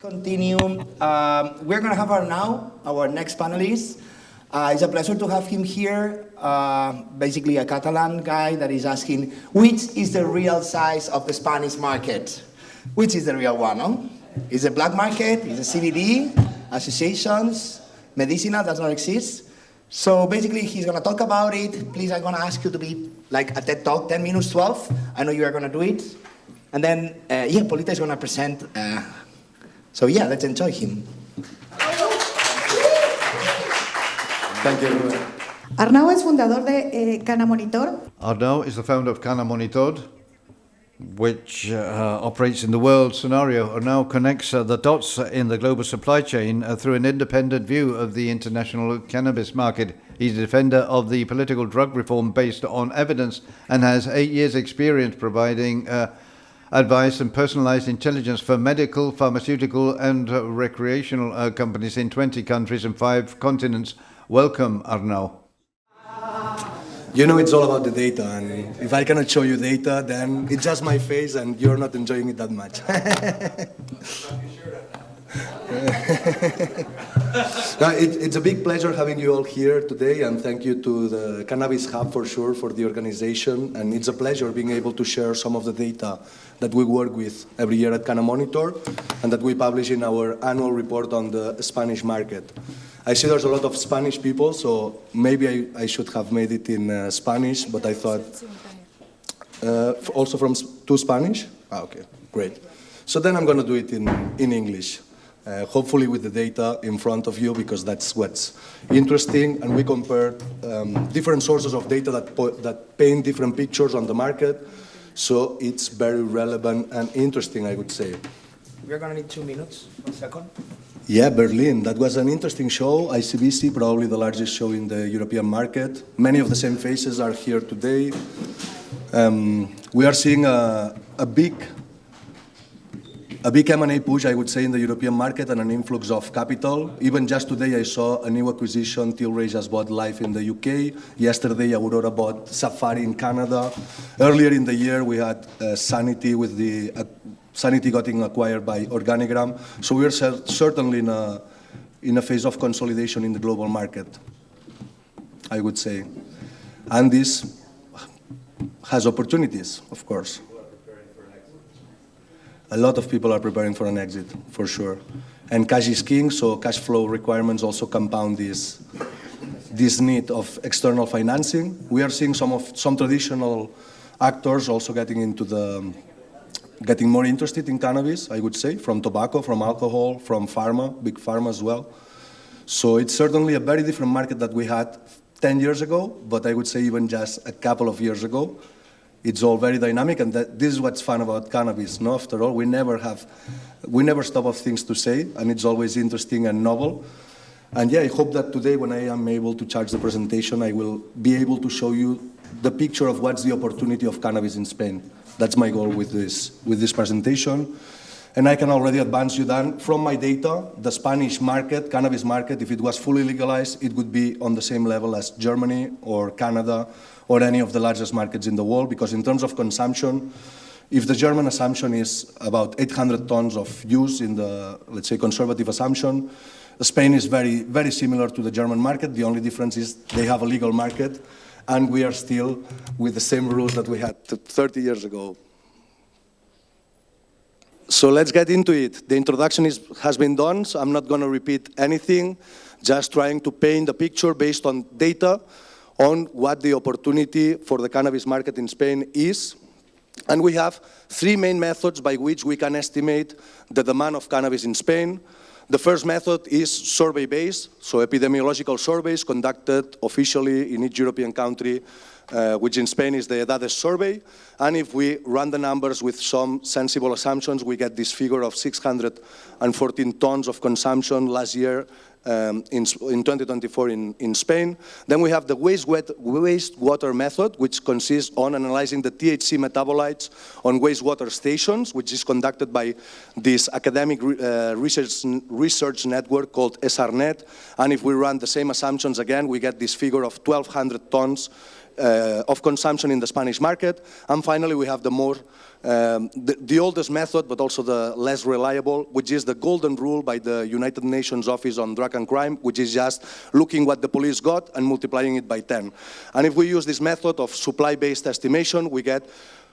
Continue. We're going to have Arnau, our next panelist. It's a pleasure to have him here. Basically a Catalan guy that is asking, which is the real size of the Spanish market? Which is the real one, no? Is it black market? Is it CBD? Associations? Medicinal does not exist? So basically he's going to talk about it. Please, I'm going to ask you to be like a TED Talk, 10 minutes, 12. I know you are going to do it. And then, Polita is going to present. So let's enjoy him. Thank you. Arnau es fundador de Cannamonitor. Arnau is the founder of Cannamonitor, which operates in the world scenario. Arnau connects the dots in the global supply chain through an independent view of the international cannabis market. He's a defender of the political drug reform based on evidence and has 8 years' experience providing advice and personalized intelligence for medical, pharmaceutical and recreational companies in 20 countries and 5 continents. Welcome, Arnau. You know, it's all about the data, and if I cannot show you data, then it's just my face and you're not enjoying it that much. It's a big pleasure having you all here today, and thank you to the Cannabis Hub for sure for the organization, and it's a pleasure being able to share some of the data that we work with every year at Cannamonitor and that we publish in our annual report on the Spanish market. I see there's a lot of Spanish people, so maybe I should have made it in Spanish, but I thought, also from two Spanish? Okay, great. So then I'm going to do it in English, hopefully with the data in front of you, because that's what's interesting, and we compare different sources of data that paint different pictures on the market, so it's very relevant and interesting, I would say. We're going to need 2 minutes, 1 second. Yeah, Berlin. That was an interesting show. ICBC, probably the largest show in the European market. Many of the same faces are here today. We are seeing a big M&A push, I would say, in the European market and an influx of capital. Even just today, I saw a new acquisition. Tilray just bought Life in the UK. Yesterday, Aurora bought Safari in Canada. Earlier in the year, we had Sanity with the Sanity getting acquired by Organigram. So we are certainly in a phase of consolidation in the global market, I would say. And this has opportunities, of course. A lot of people are preparing for an exit, for sure. And cash is king, so cash flow requirements also compound this need of external financing. We are seeing some traditional actors also getting more interested in cannabis, I would say, from tobacco, from alcohol, from pharma, big pharma as well. So it's certainly a very different market that we had 10 years ago, but I would say even just a couple of years ago. It's all very dynamic, and this is what's fun about cannabis. No, after all, we never stop of things to say, and it's always interesting and novel. And I hope that today, when I am able to charge the presentation, I will be able to show you the picture of what's the opportunity of cannabis in Spain. That's my goal with this presentation. And I can already advance you that from my data, the Spanish market, cannabis market, if it was fully legalized, it would be on the same level as Germany or Canada or any of the largest markets in the world, because in terms of consumption, if the German assumption is about 800 tons of use in the, let's say, conservative assumption, Spain is very, very similar to the German market. The only difference is they have a legal market, and we are still with the same rules that we had 30 years ago. So let's get into it. The introduction has been done, so I'm not going to repeat anything, just trying to paint a picture based on data on what the opportunity for the cannabis market in Spain is. And we have 3 main methods by which we can estimate the demand of cannabis in Spain. The first method is survey-based, so epidemiological surveys conducted officially in each European country, which in Spain is the datos survey. And if we run the numbers with some sensible assumptions, we get this figure of 614 tons of consumption last year in 2024 in Spain. Then we have the wastewater method, which consists on analyzing the THC metabolites on wastewater stations, which is conducted by this academic research network called SRNet. And if we run the same assumptions again, we get this figure of 1,200 tons of consumption in the Spanish market. And finally, we have the oldest method, but also the less reliable, which is the golden rule by the United Nations Office on Drug and Crime, which is just looking what the police got and multiplying it by 10. And if we use this method of supply-based estimation, we get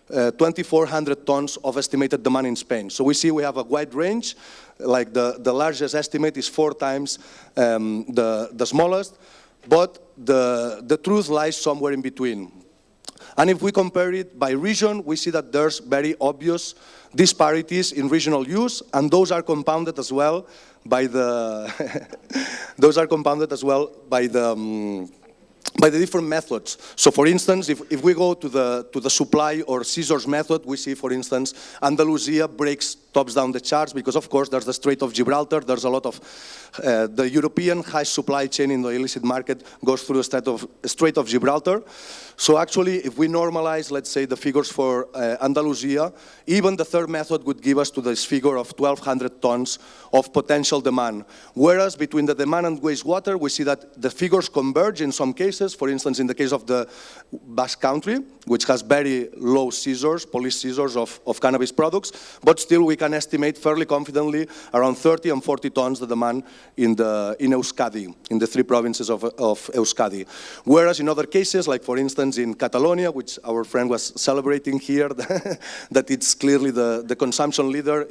2,400 tons of estimated demand in Spain. So we see we have a wide range, like the largest estimate is 4 times the smallest, but the truth lies somewhere in between. And if we compare it by region, we see that there's very obvious disparities in regional use, and those are compounded as well by the by the different methods. So for instance, if we go to the supply or scissors method, we see, for instance, Andalusia tops down the charts because, of course, there's the Strait of Gibraltar. There's a lot of the European high supply chain in the illicit market goes through the Strait of Gibraltar. So actually, if we normalize, let's say, the figures for Andalusia, even the third method would give us to this figure of 1,200 tons of potential demand. Whereas between the demand and wastewater, we see that the figures converge in some cases. For instance, in the case of the Basque Country, which has very low scissors, police scissors of cannabis products, but still we can estimate fairly confidently around 30 and 40 tons the demand in Euskadi, in the 3 provinces of Euskadi. Whereas in other cases, like for instance in Catalonia, which our friend was celebrating here, that it's clearly the consumption leader,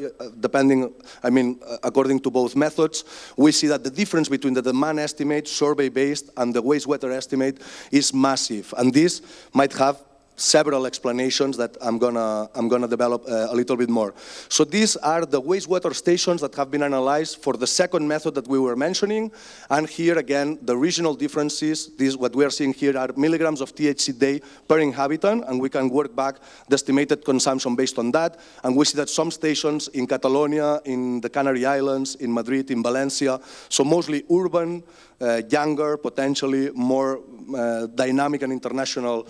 according to both methods, we see that the difference between the demand estimate, survey-based, and the wastewater estimate is massive. And this might have several explanations that I'm gonna develop a little bit more. So these are the wastewater stations that have been analyzed for the second method that we were mentioning. And here again, the regional differences, what we are seeing here are milligrams of THC day per inhabitant, and we can work back the estimated consumption based on that. And we see that some stations in Catalonia, in the Canary Islands, in Madrid, in Valencia, so mostly urban, younger, potentially more dynamic and international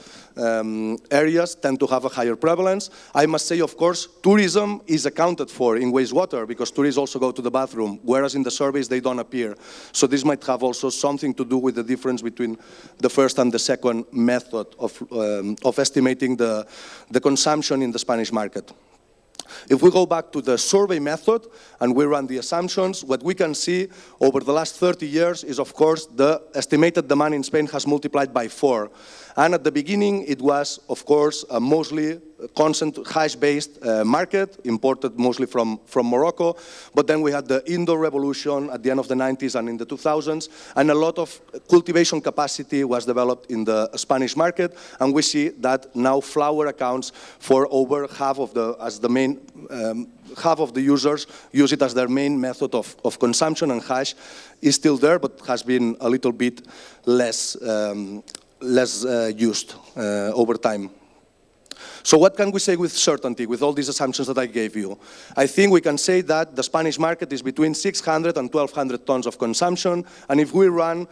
areas tend to have a higher prevalence. I must say, of course, tourism is accounted for in wastewater because tourists also go to the bathroom, whereas in the surveys they don't appear. So this might have also something to do with the difference between the first and the second method of estimating the consumption in the Spanish market. If we go back to the survey method and we run the assumptions, what we can see over the last 30 years is, of course, the estimated demand in Spain has multiplied by 4. And at the beginning, it was, of course, a mostly hash-based market, imported mostly from Morocco. But then we had the indoor revolution at the end of the 90s and in the 2000s, and a lot of cultivation capacity was developed in the Spanish market. And we see that now flower accounts for over half of half of the users use it as their main method of consumption, and hash is still there, but has been a little bit less used over time. So what can we say with certainty, with all these assumptions that I gave you? I think we can say that the Spanish market is between 600 and 1,200 tons of consumption, and if we run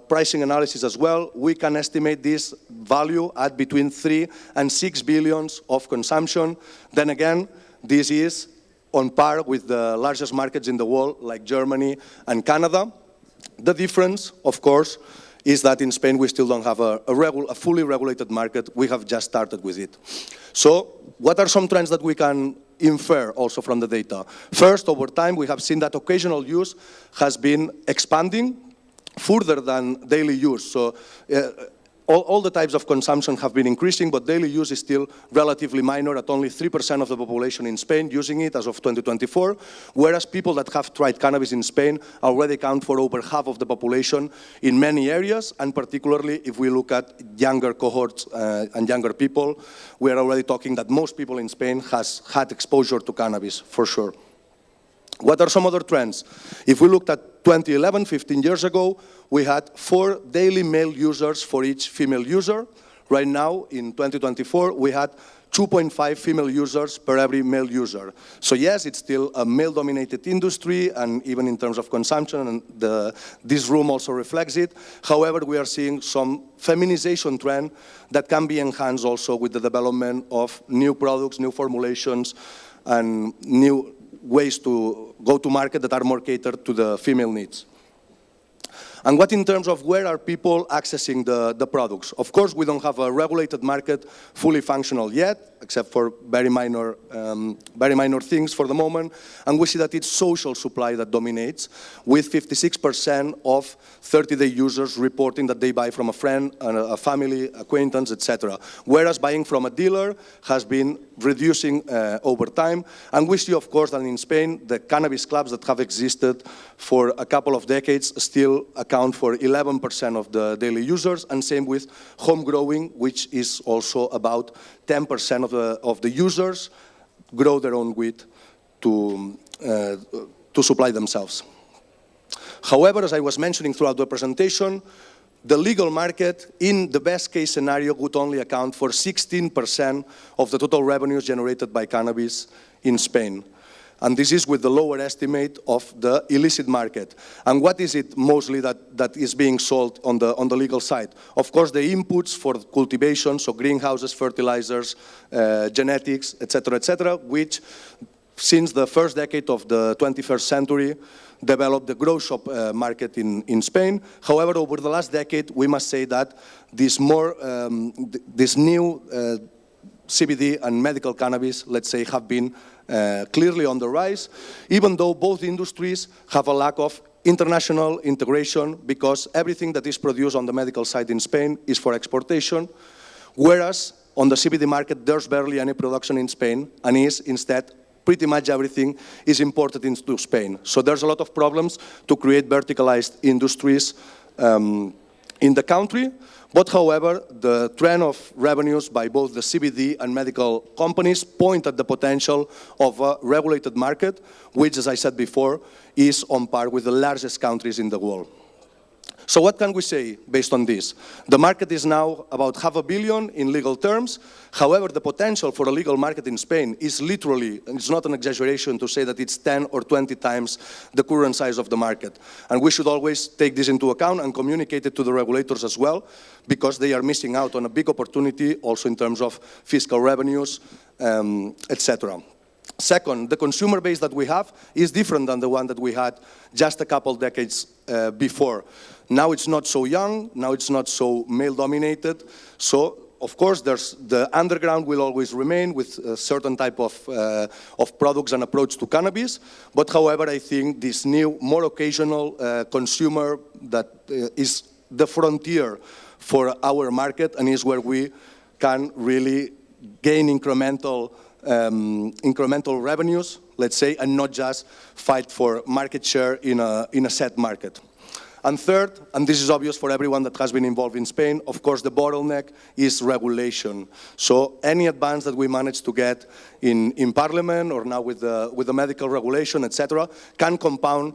pricing analysis as well, we can estimate this value at between 3 and 6 billions of consumption. Then again, this is on par with the largest markets in the world, like Germany and Canada. The difference, of course, is that in Spain we still don't have a fully regulated market. We have just started with it. So what are some trends that we can infer also from the data? First, over time, we have seen that occasional use has been expanding further than daily use. So all the types of consumption have been increasing, but daily use is still relatively minor at only 3% of the population in Spain using it as of 2024, whereas people that have tried cannabis in Spain already account for over half of the population in many areas, and particularly if we look at younger cohorts and younger people, we are already talking that most people in Spain has had exposure to cannabis, for sure. What are some other trends? If we looked at 2011, 15 years ago, we had 4 daily male users for each female user. Right now, in 2024, we had 2.5 female users per every male user. So yes, it's still a male-dominated industry, and even in terms of consumption, and this room also reflects it. However, we are seeing some feminization trend that can be enhanced also with the development of new products, new formulations, and new ways to go to market that are more catered to the female needs. And what in terms of where are people accessing the products? Of course, we don't have a regulated market fully functional yet, except for very minor things for the moment. And we see that it's social supply that dominates, with 56% of 30-day users reporting that they buy from a friend, a family, acquaintance, etc. Whereas buying from a dealer has been reducing over time. And we see, of course, that in Spain, the cannabis clubs that have existed for a couple of decades still account for 11% of the daily users, and same with home growing, which is also about 10% of the users grow their own weed to supply themselves. However, as I was mentioning throughout the presentation, the legal market, in the best case scenario, would only account for 16% of the total revenues generated by cannabis in Spain. And this is with the lower estimate of the illicit market. And what is it mostly that is being sold on the legal side? Of course, the inputs for cultivation, so greenhouses, fertilizers, genetics, etc., which since the first decade of the 21st century developed the grow shop market in Spain. However, over the last decade, we must say that this new CBD and medical cannabis, let's say, have been clearly on the rise, even though both industries have a lack of international integration, because everything that is produced on the medical side in Spain is for exportation, whereas on the CBD market there's barely any production in Spain, and is instead pretty much everything is imported into Spain. So there's a lot of problems to create verticalized industries in the country. But however, the trend of revenues by both the CBD and medical companies point at the potential of a regulated market, which, as I said before, is on par with the largest countries in the world. So what can we say based on this? The market is now about $500 million in legal terms. However, the potential for a legal market in Spain is literally, and it's not an exaggeration to say that it's 10 or 20 times the current size of the market. And we should always take this into account and communicate it to the regulators as well, because they are missing out on a big opportunity also in terms of fiscal revenues, etc. Second, the consumer base that we have is different than the one that we had just a couple decades before. Now it's not so young, now it's not so male-dominated. So, of course, the underground will always remain with a certain type of products and approach to cannabis. But however, I think this new, more occasional consumer that is the frontier for our market, and is where we can really gain incremental revenues, let's say, and not just fight for market share in a set market. And third, and this is obvious for everyone that has been involved in Spain, of course, the bottleneck is regulation. So any advance that we manage to get in Parliament, or now with the medical regulation, etc., can compound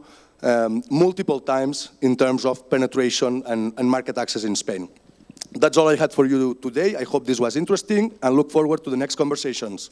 multiple times in terms of penetration and market access in Spain. That's all I had for you today. I hope this was interesting, and look forward to the next conversations.